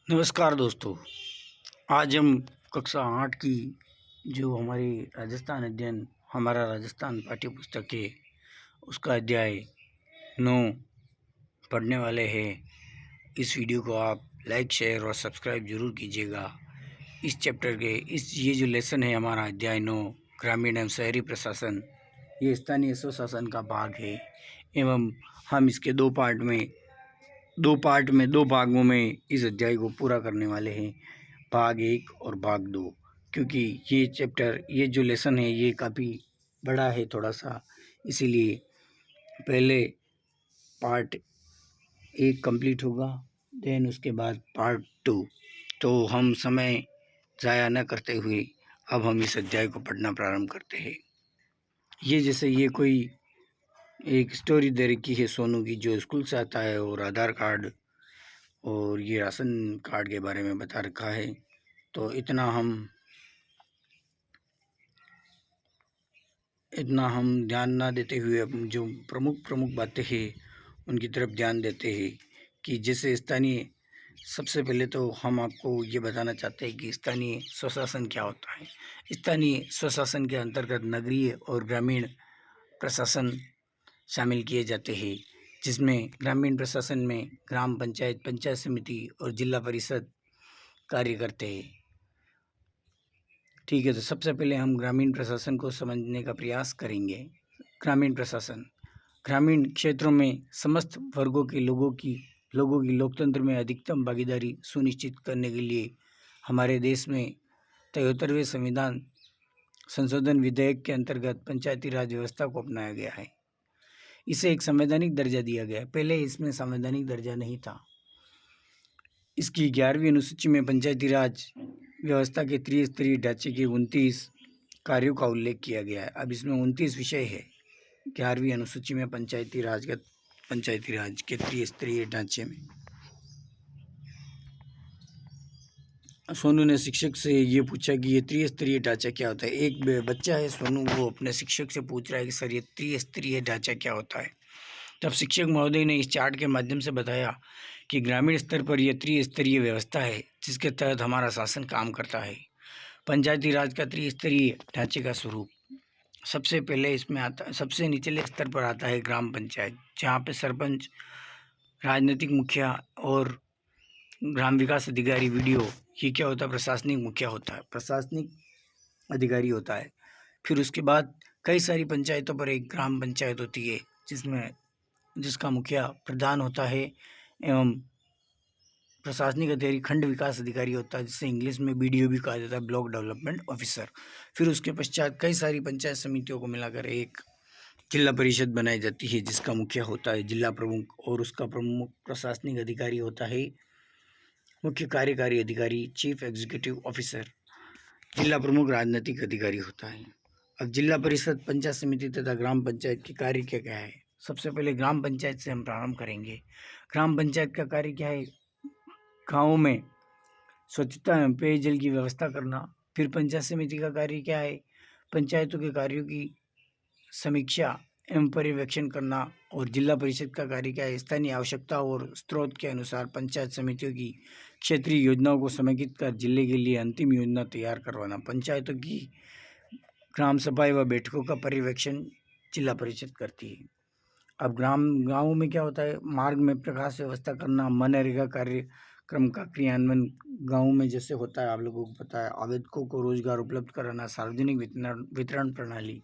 नमस्कार दोस्तों। आज हम कक्षा 8 की जो हमारी हमारा राजस्थान पाठ्य पुस्तक है उसका अध्याय 9 पढ़ने वाले हैं। इस वीडियो को आप लाइक शेयर और सब्सक्राइब जरूर कीजिएगा। इस चैप्टर के ये जो लेसन है हमारा अध्याय 9 ग्रामीण एवं शहरी प्रशासन, ये स्थानीय स्वशासन का भाग है एवं हम इसके दो भागों में इस अध्याय को पूरा करने वाले हैं, भाग 1 और भाग 2। क्योंकि ये जो लेसन है ये काफ़ी बड़ा है थोड़ा सा, इसीलिए पहले पार्ट 1 कंप्लीट होगा, देन उसके बाद पार्ट 2। तो हम समय ज़ाया न करते हुए अब हम इस अध्याय को पढ़ना प्रारंभ करते हैं। ये कोई एक स्टोरी दे रखी है सोनू की, जो स्कूल से आता है और आधार कार्ड और ये राशन कार्ड के बारे में बता रखा है। तो इतना हम ध्यान ना देते हुए जो प्रमुख बातें हैं उनकी तरफ ध्यान देते हैं कि जैसे सबसे पहले तो हम आपको ये बताना चाहते हैं कि स्थानीय स्वशासन क्या होता है। स्थानीय स्वशासन के अंतर्गत नगरीय और ग्रामीण प्रशासन शामिल किए जाते हैं, जिसमें ग्रामीण प्रशासन में ग्राम पंचायत, पंचायत समिति और जिला परिषद कार्य करते हैं। ठीक है, तो सबसे पहले हम ग्रामीण प्रशासन को समझने का प्रयास करेंगे। ग्रामीण क्षेत्रों में समस्त वर्गों के लोगों की लोकतंत्र में अधिकतम भागीदारी सुनिश्चित करने के लिए हमारे देश में 73वें संविधान संशोधन विधेयक के अंतर्गत पंचायती राज व्यवस्था को अपनाया गया है। इसे एक संवैधानिक दर्जा दिया गया है। पहले इसमें संवैधानिक दर्जा नहीं था। इसकी 11वीं अनुसूची में पंचायती राज व्यवस्था के त्रिस्तरीय ढांचे के 29 कार्यों का उल्लेख किया गया है। अब इसमें 29 विषय है 11वीं अनुसूची में पंचायती राज के त्रिस्तरीय ढांचे में। सोनू ने शिक्षक से ये पूछा कि ये त्रिस्तरीय ढांचा क्या होता है। एक बच्चा है सोनू, वो अपने शिक्षक से पूछ रहा है कि सर ये त्रिस्तरीय ढांचा क्या होता है। तब शिक्षक महोदय ने इस चार्ट के माध्यम से बताया कि ग्रामीण स्तर पर यह त्रिस्तरीय व्यवस्था है जिसके तहत हमारा शासन काम करता है। पंचायती राज का त्रिस्तरीय ढांचे का स्वरूप, सबसे पहले इसमें सबसे निचले स्तर पर आता है ग्राम पंचायत, जहाँ पे सरपंच, राजनीतिक मुखिया और ग्राम विकास अधिकारी ये क्या होता है, प्रशासनिक मुखिया होता है, प्रशासनिक अधिकारी होता है। फिर उसके बाद कई सारी पंचायतों पर एक ग्राम पंचायत होती है जिसका मुखिया प्रधान होता है एवं प्रशासनिक अधिकारी खंड विकास अधिकारी होता है, जिसे इंग्लिश में BDO भी कहा जाता है, ब्लॉक डेवलपमेंट ऑफिसर। फिर उसके पश्चात कई सारी पंचायत समितियों को मिलाकर एक जिला परिषद बनाई जाती है, जिसका मुखिया होता है जिला प्रमुख और उसका प्रमुख प्रशासनिक अधिकारी होता है मुख्य कार्यकारी अधिकारी, चीफ एग्जीक्यूटिव ऑफिसर। जिला प्रमुख राजनीतिक अधिकारी होता है। अब जिला परिषद, पंचायत समिति तथा ग्राम पंचायत के कार्य क्या क्या है। सबसे पहले ग्राम पंचायत से हम प्रारंभ करेंगे। ग्राम पंचायत का कार्य क्या है, गाँव में स्वच्छता एवं पेयजल की व्यवस्था करना। फिर पंचायत समिति का कार्य क्या है, पंचायतों के कार्यों की समीक्षा एवं पर्यवेक्षण करना। और जिला परिषद का कार्य क्या है, स्थानीय आवश्यकता और स्रोत के अनुसार पंचायत समितियों की क्षेत्रीय योजनाओं को समेकित कर जिले के लिए अंतिम योजना तैयार करवाना। पंचायतों की ग्राम सभाएं व बैठकों का पर्यवेक्षण जिला परिषद करती है। अब गाँव में क्या होता है, मार्ग में प्रकाश व्यवस्था करना, मनरेगा कार्यक्रम का क्रियान्वयन गाँव में जैसे होता है, आप लोगों को पता है, आवेदकों को रोजगार उपलब्ध कराना, सार्वजनिक वितरण प्रणाली,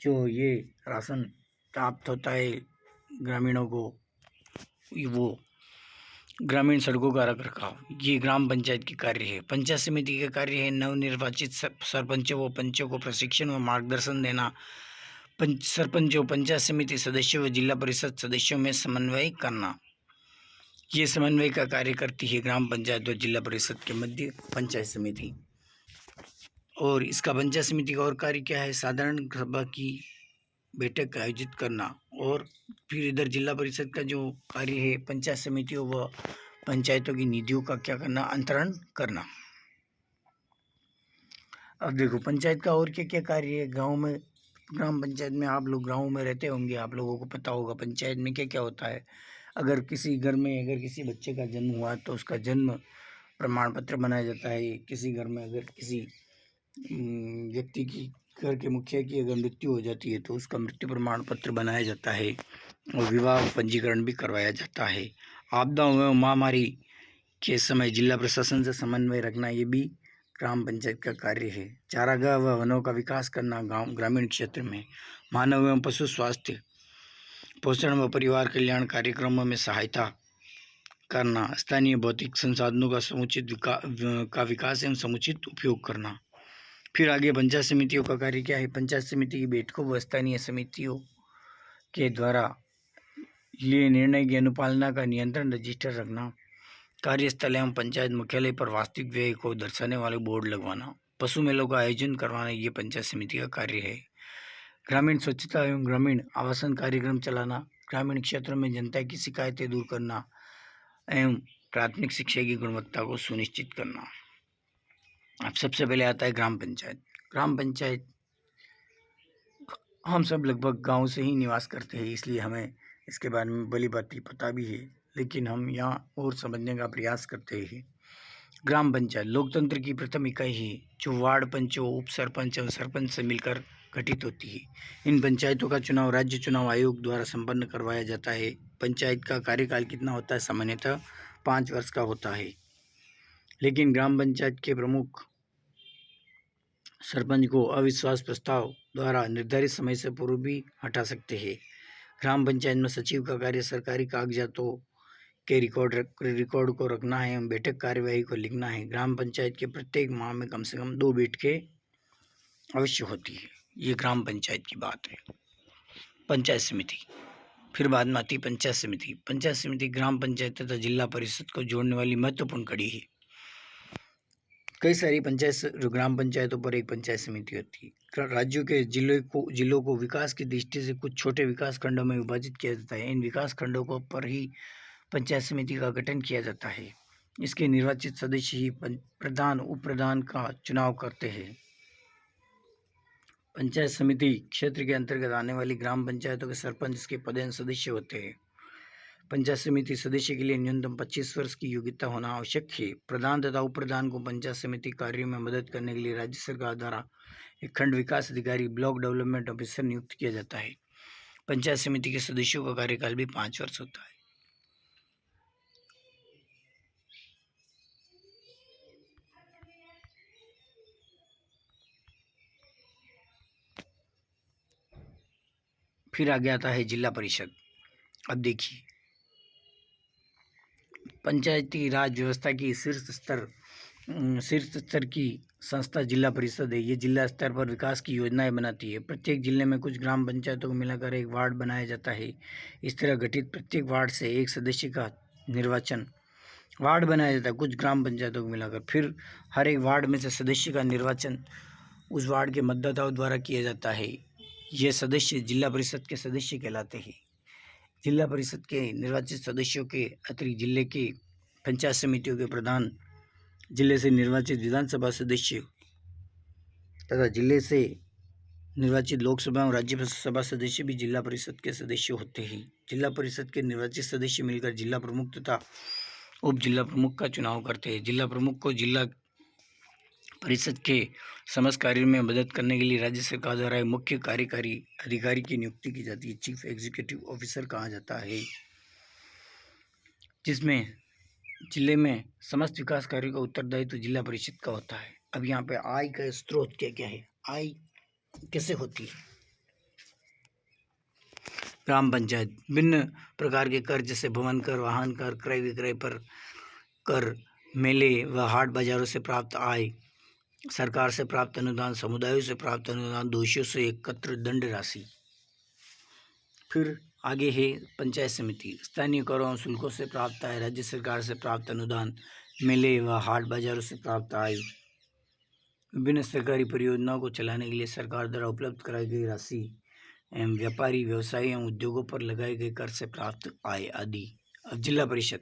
जो ये राशन प्राप्त होता है ग्रामीणों को, वो ग्रामीण सड़कों का रखरखाव, ये ग्राम पंचायत की कार्य है। पंचायत समिति के कार्य है नवनिर्वाचित सरपंचों व पंचों को प्रशिक्षण व मार्गदर्शन देना, सरपंचों, पंचायत समिति सदस्यों व जिला परिषद सदस्यों में समन्वय करना। ये समन्वय का कार्य करती है ग्राम पंचायत और जिला परिषद के मध्य पंचायत समिति। और इसका पंचायत समिति का और कार्य क्या है, साधारण सभा की बैठक आयोजित करना। और फिर इधर जिला परिषद का जो कार्य है, पंचायत समितियों व पंचायतों की निधियों का क्या करना, अंतरण करना। अब देखो पंचायत का और क्या क्या कार्य है गाँव में। ग्राम पंचायत में, आप लोग गाँव में रहते होंगे, आप लोगों को पता होगा पंचायत में क्या क्या होता है। अगर किसी घर में अगर किसी बच्चे का जन्म हुआ तो उसका जन्म प्रमाण पत्र बनाया जाता है। किसी घर में अगर किसी व्यक्ति की घर के मुखिया की अगर मृत्यु हो जाती है तो उसका मृत्यु प्रमाण पत्र बनाया जाता है और विवाह पंजीकरण भी करवाया जाता है। आपदाओं एवं महामारी के समय जिला प्रशासन से समन्वय रखना ये भी ग्राम पंचायत का कार्य है। चारागाह व वनों का विकास करना गांव ग्रामीण क्षेत्र में, मानव एवं पशु स्वास्थ्य, पोषण व परिवार कल्याण कार्यक्रमों में सहायता करना, स्थानीय भौतिक संसाधनों का समुचित विकास एवं समुचित उपयोग करना। फिर आगे पंचायत समितियों का कार्य क्या है। पंचायत समिति की बैठकों व स्थानीय समितियों के द्वारा लिए निर्णय की अनुपालना का नियंत्रण रजिस्टर रखना, कार्यस्थल एवं पंचायत मुख्यालय पर वास्तविक व्यय को दर्शाने वाले बोर्ड लगवाना, पशु मेलों का आयोजन करवाना, ये पंचायत समिति का कार्य है। ग्रामीण स्वच्छता एवं ग्रामीण आवासन कार्यक्रम चलाना, ग्रामीण क्षेत्रों में जनता की शिकायतें दूर करना एवं प्राथमिक शिक्षा की गुणवत्ता को सुनिश्चित करना। अब सबसे पहले आता है ग्राम पंचायत। ग्राम पंचायत हम सब लगभग गांव से ही निवास करते हैं, इसलिए हमें इसके बारे में भली भांति पता भी है, लेकिन हम यहाँ और समझने का प्रयास करते हैं। ग्राम पंचायत लोकतंत्र की प्रथम इकाई है जो वार्ड पंचों, उप सरपंच और सरपंच से मिलकर गठित होती है। इन पंचायतों का चुनाव राज्य चुनाव आयोग द्वारा संपन्न करवाया जाता है। पंचायत का कार्यकाल कितना होता है? सामान्यतः 5 वर्ष का होता है, लेकिन ग्राम पंचायत के प्रमुख सरपंच को अविश्वास प्रस्ताव द्वारा निर्धारित समय से पूर्व भी हटा सकते हैं। ग्राम पंचायत में सचिव का कार्य सरकारी कागजातों के रिकॉर्ड को रखना है एवं बैठक कार्यवाही को लिखना है। ग्राम पंचायत के प्रत्येक माह में कम से कम 2 बैठकें अवश्य होती है। ये ग्राम पंचायत की बात है। पंचायत समिति, फिर बाद में आती पंचायत समिति। पंचायत समिति ग्राम पंचायत तथा जिला परिषद को जोड़ने वाली महत्वपूर्ण कड़ी है। कई सारी ग्राम पंचायतों पर एक पंचायत समिति होती है। राज्यों के जिलों को विकास की दृष्टि से कुछ छोटे विकास खंडों में विभाजित किया जाता है। इन विकास खंडों को पर ही पंचायत समिति का गठन किया जाता है। इसके निर्वाचित सदस्य ही प्रधान उप प्रधान का चुनाव करते हैं। पंचायत समिति क्षेत्र के अंतर्गत आने वाली ग्राम पंचायतों के सरपंच इसके पदेन सदस्य होते हैं। पंचायत समिति सदस्य के लिए न्यूनतम 25 वर्ष की योग्यता होना आवश्यक है। प्रधान तथा उप प्रधान को पंचायत समिति कार्यों में मदद करने के लिए राज्य सरकार द्वारा एक खंड विकास अधिकारी, ब्लॉक डेवलपमेंट ऑफिसर नियुक्त किया जाता है। पंचायत समिति के सदस्यों का कार्यकाल भी 5 वर्ष होता है। फिर आगे आता है जिला परिषद। अब देखिए, पंचायती राज व्यवस्था की शीर्ष स्तर की संस्था जिला परिषद है। ये जिला स्तर पर विकास की योजनाएं बनाती है। प्रत्येक जिले में कुछ ग्राम पंचायतों को मिलाकर एक वार्ड बनाया जाता है। इस तरह गठित प्रत्येक वार्ड से एक सदस्य का निर्वाचन वार्ड बनाया जाता है, कुछ ग्राम पंचायतों को मिलाकर। फिर हर एक वार्ड में से सदस्य का निर्वाचन उस वार्ड के मतदाताओं द्वारा किया जाता है। ये सदस्य जिला परिषद के सदस्य कहलाते हैं। जिला परिषद के निर्वाचित सदस्यों के अतिरिक्त जिले के पंचायत समितियों के प्रधान, जिले से निर्वाचित विधानसभा सदस्य तथा जिले से निर्वाचित लोकसभा और राज्यसभा सदस्य भी जिला परिषद के सदस्य होते हैं। जिला परिषद के निर्वाचित सदस्य मिलकर जिला प्रमुख तथा उप जिला प्रमुख का चुनाव करते हैं। जिला प्रमुख को जिला परिषद के समस्त कार्यों में मदद करने के लिए राज्य सरकार द्वारा एक मुख्य कार्यकारी अधिकारी की नियुक्ति की जाती है। चीफ एग्जीक्यूटिव ऑफिसर कहा जाता है, जिसमें जिले में समस्त विकास कार्यों का उत्तरदायित्व जिला परिषद का होता है। अब यहाँ पे आय का स्रोत क्या क्या है, आय कैसे होती है। ग्राम पंचायत भिन्न प्रकार के कर जैसे भवन कर, वाहन कर, क्रय विक्रय पर कर, मेले व हाट बाजारों से प्राप्त आय, सरकार से प्राप्त अनुदान, समुदायों से प्राप्त अनुदान, दोषियों से एकत्र दंड राशि। फिर आगे है पंचायत समिति। स्थानीय करों और शुल्कों से प्राप्त आय, राज्य सरकार से प्राप्त अनुदान, मेले व हाट बाजारों से प्राप्त आय, विभिन्न सरकारी परियोजनाओं को चलाने के लिए सरकार द्वारा उपलब्ध कराई गई राशि एवं व्यापारी व्यवसाय एवं उद्योगों पर लगाए गए कर से प्राप्त आय आदि। अब जिला परिषद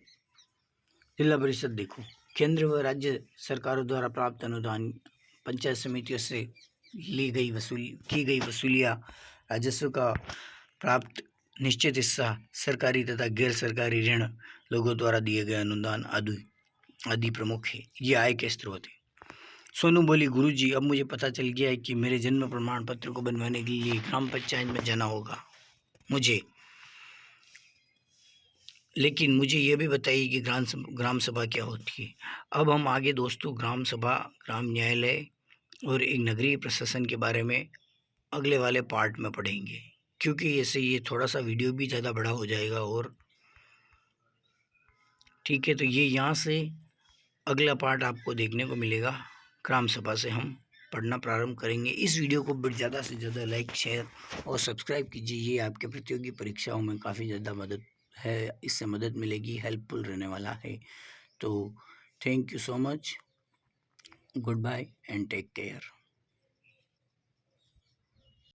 देखो, केंद्र व राज्य सरकारों द्वारा प्राप्त अनुदान, पंचायत समितियों से की गई वसूलियाँ, राजस्व का प्राप्त निश्चित हिस्सा सरकारी तथा गैर सरकारी ऋण, लोगों द्वारा दिए गए अनुदान आदि प्रमुख है। ये आय के स्रोत है। सोनू बोली, गुरुजी अब मुझे पता चल गया है कि मेरे जन्म प्रमाण पत्र को बनवाने के लिए ग्राम पंचायत में जाना होगा मुझे, लेकिन मुझे ये भी बताइए कि ग्राम सभा क्या होती है। अब हम आगे दोस्तों ग्राम सभा, ग्राम न्यायालय और एक नगरीय प्रशासन के बारे में अगले वाले पार्ट में पढ़ेंगे, क्योंकि ऐसे ये थोड़ा सा वीडियो भी ज़्यादा बड़ा हो जाएगा। और ठीक है, तो ये यहाँ से अगला पार्ट आपको देखने को मिलेगा। ग्राम सभा से हम पढ़ना प्रारंभ करेंगे। इस वीडियो को ज़्यादा से ज़्यादा लाइक, शेयर और सब्सक्राइब कीजिए। ये आपके प्रतियोगी परीक्षाओं में काफ़ी ज़्यादा मदद है, इससे मदद मिलेगी, हेल्पफुल रहने वाला है। तो thank you so much, good bye and take care.